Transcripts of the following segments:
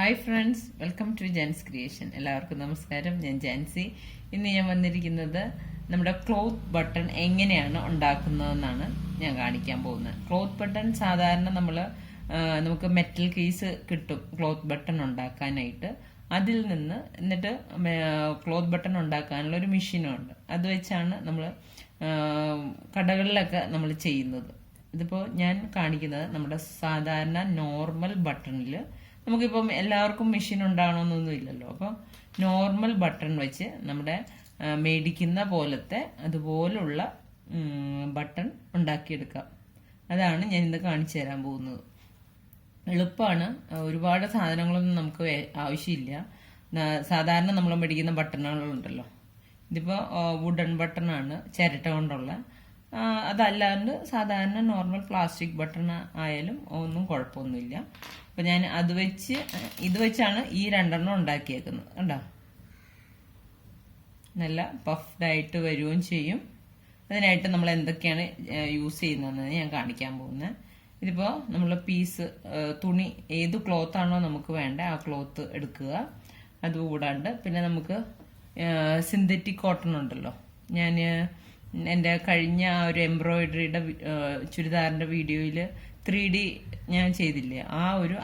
Hi friends, welcome to Janz Creation. എല്ലാവർക്കും നമസ്കാരം. ഞാൻ ജാൻസി. ഇന്ന് ഞാൻ വന്നിരിക്കുന്നത് നമ്മുടെ ക്ലോത്ത് ബട്ടൺ എങ്ങനെയാണ് ഉണ്ടാക്കുന്നതെന്നാണ് ഞാൻ കാണിക്കാൻ പോകുന്നത്. ക്ലോത്ത് ബട്ടൺ സാധാരണ നമുക്ക് മെറ്റൽ കേസ് കിട്ടും ക്ലോത്ത് ബട്ടൺ ഉണ്ടാക്കാനായിട്ട്. അതിൽ നിന്ന് എന്നിട്ട് ക്ലോത്ത് ബട്ടൺ ഉണ്ടാക്കാനുള്ള ഒരു മെഷീനും ഉണ്ട്. അത് വെച്ചാണ് നമ്മൾ കടകളിലൊക്കെ നമ്മൾ ചെയ്യുന്നത്. ഇതിപ്പോൾ ഞാൻ കാണിക്കുന്നത് നമ്മുടെ സാധാരണ നോർമൽ ബട്ടണിൽ നമുക്കിപ്പം എല്ലാവർക്കും മെഷീൻ ഉണ്ടാകണമെന്നൊന്നും ഇല്ലല്ലോ. അപ്പം നോർമൽ ബട്ടൺ വെച്ച് നമ്മുടെ മേടിക്കുന്ന പോലത്തെ അതുപോലുള്ള ബട്ടൺ ഉണ്ടാക്കിയെടുക്കാം. അതാണ് ഞാൻ ഇന്ന് കാണിച്ചു തരാൻ പോകുന്നത്. എളുപ്പമാണ്. ഒരുപാട് സാധനങ്ങളൊന്നും നമുക്ക് ആവശ്യമില്ല. സാധാരണ നമ്മൾ മേടിക്കുന്ന ബട്ടണുകളുണ്ടല്ലോ, ഇതിപ്പോൾ വുഡൻ ബട്ടണാണ്, ചിരട്ട കൊണ്ടുള്ള. അതല്ലാണ്ട് സാധാരണ നോർമൽ പ്ലാസ്റ്റിക് ബട്ടൺ ആയാലും ഒന്നും കുഴപ്പമൊന്നുമില്ല. അപ്പൊ ഞാൻ ഇത് വെച്ചാണ് ഈ രണ്ടെണ്ണം ഉണ്ടാക്കിയേക്കുന്നത്. കണ്ടോ, നല്ല പഫ്ഡ് ആയിട്ട് വരികയും ചെയ്യും. അതിനായിട്ട് നമ്മൾ എന്തൊക്കെയാണ് യൂസ് ചെയ്യുന്നതെന്ന് ഞാൻ കാണിക്കാൻ പോകുന്നത്. ഇതിപ്പോ നമ്മൾ പീസ് തുണി ഏത് ക്ലോത്ത് ആണോ നമുക്ക് വേണ്ട ആ ക്ലോത്ത് എടുക്കുക. അതുകൂടാണ്ട് പിന്നെ നമുക്ക് സിന്തറ്റിക് കോട്ടൺ ഉണ്ടല്ലോ. ഞാൻ എൻ്റെ കഴിഞ്ഞ ഒരു എംബ്രോയിഡറിയുടെ ചുരിദാറിന്റെ വീഡിയോയിൽ 3D ഞാൻ ചെയ്തില്ലേ,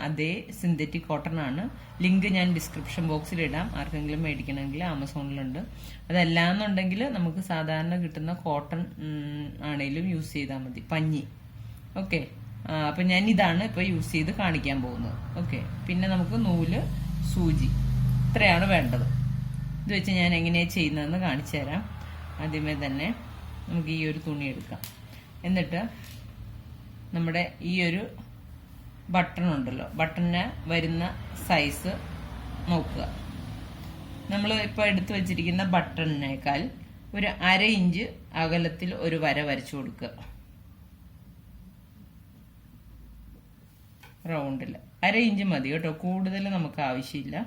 അതേ സിന്തറ്റിക് കോട്ടൺ ആണ്. ലിങ്ക് ഞാൻ ഡിസ്ക്രിപ്ഷൻ ബോക്സിൽ ഇടാം. ആർക്കെങ്കിലും മേടിക്കണമെങ്കിൽ ആമസോണിലുണ്ട്. അതല്ലാന്നുണ്ടെങ്കിൽ നമുക്ക് സാധാരണ കിട്ടുന്ന കോട്ടൺ ആണെങ്കിലും യൂസ് ചെയ്താൽ മതി, പഞ്ഞി. ഓക്കെ, അപ്പൊ ഞാൻ ഇതാണ് ഇപ്പൊ യൂസ് ചെയ്ത് കാണിക്കാൻ പോകുന്നത്. ഓക്കെ, പിന്നെ നമുക്ക് നൂല്, സൂചി, ഇത്രയാണ് വേണ്ടത്. ഇത് വെച്ച് ഞാൻ എങ്ങനെയാണ് ചെയ്യുന്നതെന്ന് കാണിച്ചു തരാം. ആദ്യമേ തന്നെ നമുക്ക് ഈ ഒരു തുണി എടുക്കാം. എന്നിട്ട് നമ്മുടെ ഈ ഒരു ബട്ടൺ ഉണ്ടല്ലോ, ബട്ടണിന് വരുന്ന സൈസ് നോക്കുക. നമ്മൾ ഇപ്പോൾ എടുത്തു വെച്ചിരിക്കുന്ന ബട്ടണിനേക്കാൾ ഒരു 1/2 ഇഞ്ച് അകലത്തിൽ ഒരു വര വരച്ചു കൊടുക്കുക. റൗണ്ടിൽ 1/2 ഇഞ്ച് മതി കേട്ടോ, കൂടുതൽ നമുക്ക് ആവശ്യമില്ല.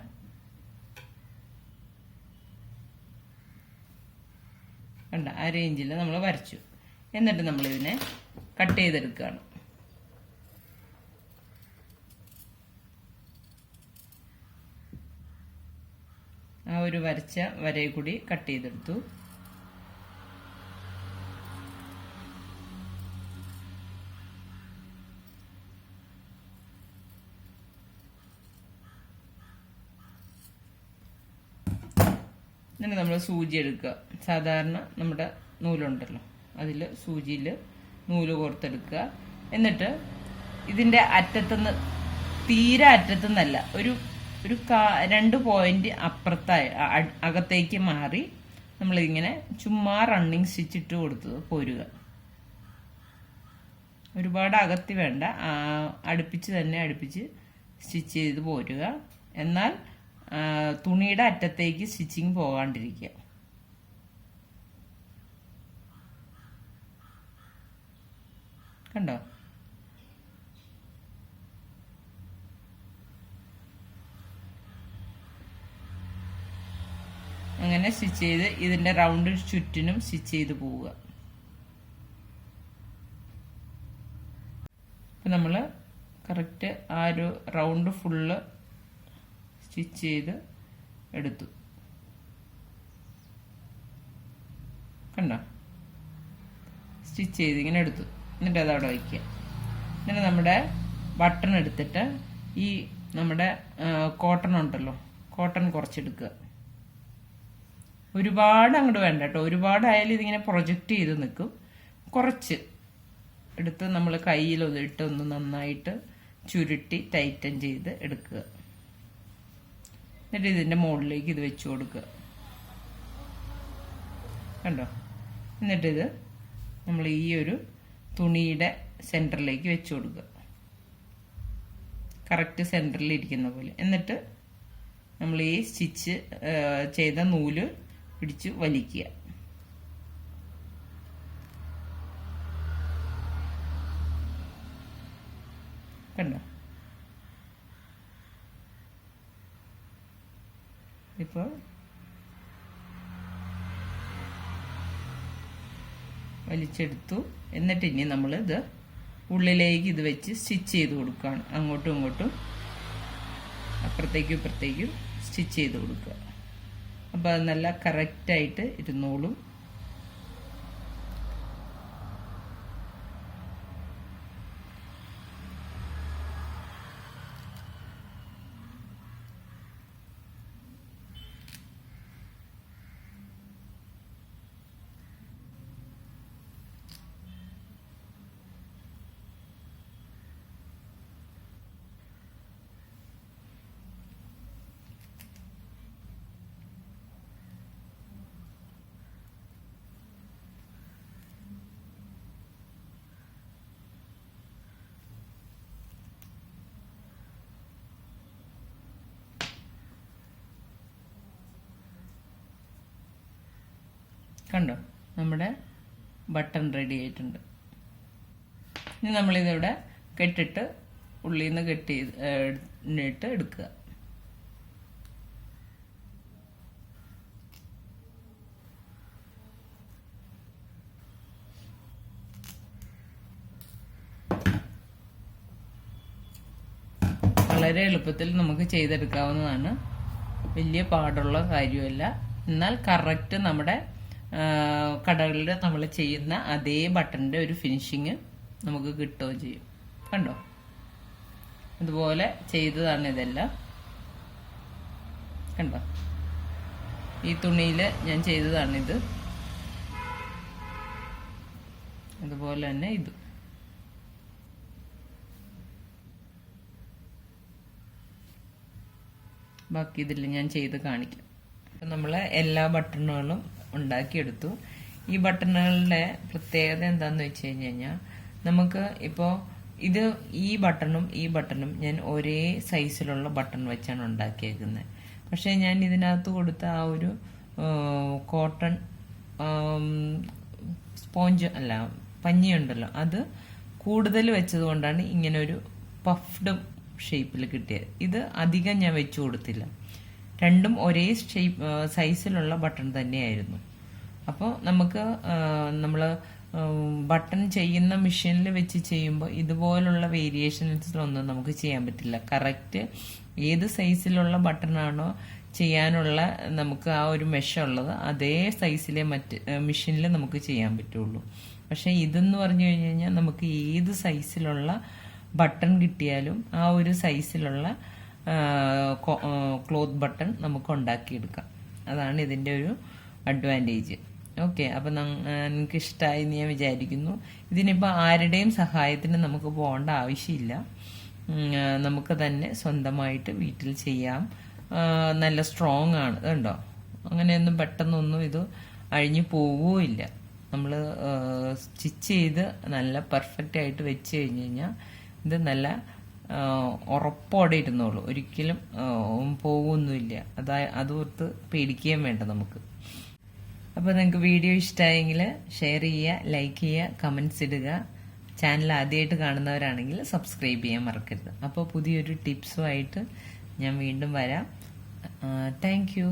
കണ്ട, 1/2 ഇഞ്ചിൽ നമ്മൾ വരച്ചു. എന്നിട്ട് നമ്മൾ ഇതിനെ കട്ട് ചെയ്തെടുക്കുകയാണ്. ആ ഒരു വരച്ച വരയെ കൂടി കട്ട് ചെയ്തെടുത്തു. എന്നിട്ട് നമ്മൾ സൂചി എടുക്കുക. സാധാരണ നമ്മുടെ നൂലുണ്ടല്ലോ, അതിൽ സൂചിയിൽ നൂല് കോർത്തെടുക്കുക. എന്നിട്ട് ഇതിന്റെ അറ്റത്തുനിന്ന്, തീരെ അറ്റത്തുനിന്നല്ല, ഒരു 2 പോയിന്റ് അപ്പുറത്തായി അകത്തേക്ക് മാറി നമ്മളിങ്ങനെ ചുമ്മാ റണ്ണിങ് സ്റ്റിച്ച് ഇട്ട് കൊടുത്ത് പോരുക. ഒരുപാട് അകത്തി വേണ്ട, അടുപ്പിച്ച് സ്റ്റിച്ച് ചെയ്ത് പോരുക. എന്നാൽ തുണിയുടെ അറ്റത്തേക്ക് സ്റ്റിച്ചിങ് പോകാണ്ടിരിക്കുക. കണ്ടോ, അങ്ങനെ സ്റ്റിച്ച് ചെയ്ത് ഇതിന്റെ റൗണ്ട് ചുറ്റിനും സ്റ്റിച്ച് ചെയ്ത് പോവുക. അപ്പൊ നമ്മള് കറക്റ്റ് ആ ഒരു റൗണ്ട് ഫുള്ള് സ്റ്റിച്ച് ചെയ്ത് എടുത്തു. കണ്ടോ, സ്റ്റിച്ച് ചെയ്ത് ഇങ്ങനെ എടുത്തു. എന്നിട്ട് അതവിടെ വയ്ക്കുക. എന്നിട്ട് നമ്മുടെ ബട്ടൺ എടുത്തിട്ട് ഈ നമ്മുടെ കോട്ടൺ ഉണ്ടല്ലോ, കോട്ടൺ കുറച്ചെടുക്കുക. ഒരുപാട് അങ്ങോട്ട് വേണ്ട കേട്ടോ, ഒരുപാടായാലും ഇതിങ്ങനെ പ്രൊജക്റ്റ് ചെയ്ത് നിൽക്കും. കുറച്ച് എടുത്ത് നമ്മൾ കയ്യിലൊന്നിട്ട് ഒന്ന് നന്നായിട്ട് ചുരുട്ടി ടൈറ്റൻ ചെയ്ത് എടുക്കുക. എന്നിട്ട് ഇതിന്റെ മുകളിലേക്ക് ഇത് വെച്ചു കൊടുക്കുക. കണ്ടോ, എന്നിട്ടിത് നമ്മൾ ഈ ഒരു തുണിയുടെ സെന്ററിലേക്ക് വെച്ചു കൊടുക്കുക, കറക്റ്റ് സെന്ററിൽ ഇരിക്കുന്ന പോലെ. എന്നിട്ട് നമ്മൾ ഈ സ്റ്റിച്ച് ചെയ്ത നൂല് പിടിച്ച് വലിക്കുക. കണ്ടോ, ഇപ്പോൾ വലിച്ചെടുത്തു. എന്നിട്ട് ഇനി നമ്മൾ ഇത് ഉള്ളിലേക്ക് ഇത് വെച്ച് സ്റ്റിച്ച് ചെയ്ത് കൊടുക്കുകയാണ്. അങ്ങോട്ടും ഇങ്ങോട്ടും അപ്പുറത്തേക്കും ഇപ്പുറത്തേക്കും സ്റ്റിച്ച് ചെയ്ത് കൊടുക്കുക. അപ്പോൾ അത് നല്ല കറക്റ്റായിട്ട് ഇരുന്നോളും. കണ്ടോ, നമ്മുടെ ബട്ടൺ റെഡി ആയിട്ടുണ്ട്. ഇനി നമ്മളിതിവിടെ കെട്ടിട്ട് ഉള്ളിൽ നിന്ന് കെട്ടിയിട്ട് എടുക്കുക. വളരെ എളുപ്പത്തിൽ നമുക്ക് ചെയ്തെടുക്കാവുന്നതാണ്. വലിയ പാടുള്ള കാര്യമല്ല. എന്നാൽ കറക്റ്റ് നമ്മുടെ കടകളിൽ നമ്മൾ ചെയ്യുന്ന അതേ ബട്ടണിന്റെ ഒരു ഫിനിഷിങ് നമുക്ക് കിട്ടുകയും ചെയ്യും. കണ്ടോ, അതുപോലെ ചെയ്തതാണ് ഇതെല്ലാം. കണ്ടോ, ഈ തുണിയിൽ ഞാൻ ചെയ്തതാണിത്. അതുപോലെ തന്നെ ഇത്. ബാക്കി ഇതിൽ ഞാൻ ചെയ്ത് കാണിക്കാം. നമ്മൾ എല്ലാ ബട്ടണുകളും ഉണ്ടാക്കിയെടുത്തു. ഈ ബട്ടണുകളുടെ പ്രത്യേകത എന്താന്ന് വെച്ച് കഴിഞ്ഞാൽ, നമുക്ക് ഇപ്പോൾ ഈ ബട്ടണും ഞാൻ ഒരേ സൈസിലുള്ള ബട്ടൺ വെച്ചാണ് ഉണ്ടാക്കിയേക്കുന്നത്. പക്ഷെ ഞാൻ ഇതിനകത്ത് കൊടുത്ത ആ ഒരു കോട്ടൺ സ്പോഞ്ച് അല്ല പഞ്ഞിയുണ്ടല്ലോ, അത് കൂടുതൽ വെച്ചത് കൊണ്ടാണ് ഇങ്ങനെ ഒരു പഫ്ഡ് ഷേപ്പിൽ കിട്ടിയത്. ഇത് അധികം ഞാൻ വെച്ചു കൊടുത്തില്ല. രണ്ടും ഒരേ സൈസിലുള്ള ബട്ടൺ തന്നെയായിരുന്നു. അപ്പോൾ നമുക്ക് നമ്മൾ ബട്ടൺ ചെയ്യുന്ന മെഷീനിൽ വെച്ച് ചെയ്യുമ്പോൾ ഇതുപോലുള്ള വേരിയേഷൻസിലൊന്നും നമുക്ക് ചെയ്യാൻ പറ്റില്ല. കറക്റ്റ് ഏത് സൈസിലുള്ള ബട്ടണാണോ ചെയ്യാനുള്ള നമുക്ക് ആ ഒരു മെഷുള്ളത് അതേ സൈസിലെ മറ്റ് മെഷീനിൽ നമുക്ക് ചെയ്യാൻ പറ്റുള്ളൂ. പക്ഷെ ഇതെന്ന് പറഞ്ഞു കഴിഞ്ഞു കഴിഞ്ഞാൽ നമുക്ക് ഏത് സൈസിലുള്ള ബട്ടൺ കിട്ടിയാലും ആ ഒരു സൈസിലുള്ള ക്ലോത്ത് ബട്ടൺ നമുക്ക് ഉണ്ടാക്കിയെടുക്കാം. അതാണ് ഇതിൻ്റെ ഒരു അഡ്വാൻറ്റേജ്. ഓക്കെ, അപ്പം നിങ്ങൾക്ക് ഇഷ്ടമായി എന്ന് ഞാൻ വിചാരിക്കുന്നു. ഇതിനിപ്പോൾ ആരുടെയും സഹായത്തിന് നമുക്ക് പോകേണ്ട ആവശ്യമില്ല. നമുക്ക് തന്നെ സ്വന്തമായിട്ട് വീട്ടിൽ ചെയ്യാം. നല്ല സ്ട്രോങ് ആണ്. ഇതുണ്ടോ, അങ്ങനെയൊന്നും പെട്ടെന്നൊന്നും ഇത് അഴിഞ്ഞു പോവുകയില്ല. നമ്മൾ സ്റ്റിച്ച് ചെയ്ത് നല്ല പെർഫെക്റ്റ് ആയിട്ട് വെച്ച് കഴിഞ്ഞ് കഴിഞ്ഞാൽ ഇത് നല്ല ഉറപ്പോടെ ഇരുന്നോളൂ. ഒരിക്കലും പോകുമൊന്നുമില്ല. അതോർത്ത് പേടിക്കുകയും വേണ്ട നമുക്ക്. അപ്പോൾ നിങ്ങൾക്ക് വീഡിയോ ഇഷ്ടമായെങ്കിൽ ഷെയർ ചെയ്യുക, ലൈക്ക് ചെയ്യുക, കമൻറ്റ്സ് ഇടുക. ചാനൽ ആദ്യമായിട്ട് കാണുന്നവരാണെങ്കിൽ സബ്സ്ക്രൈബ് ചെയ്യാൻ മറക്കരുത്. അപ്പോൾ പുതിയൊരു ടിപ്സുമായിട്ട് ഞാൻ വീണ്ടും വരാം. Thank you.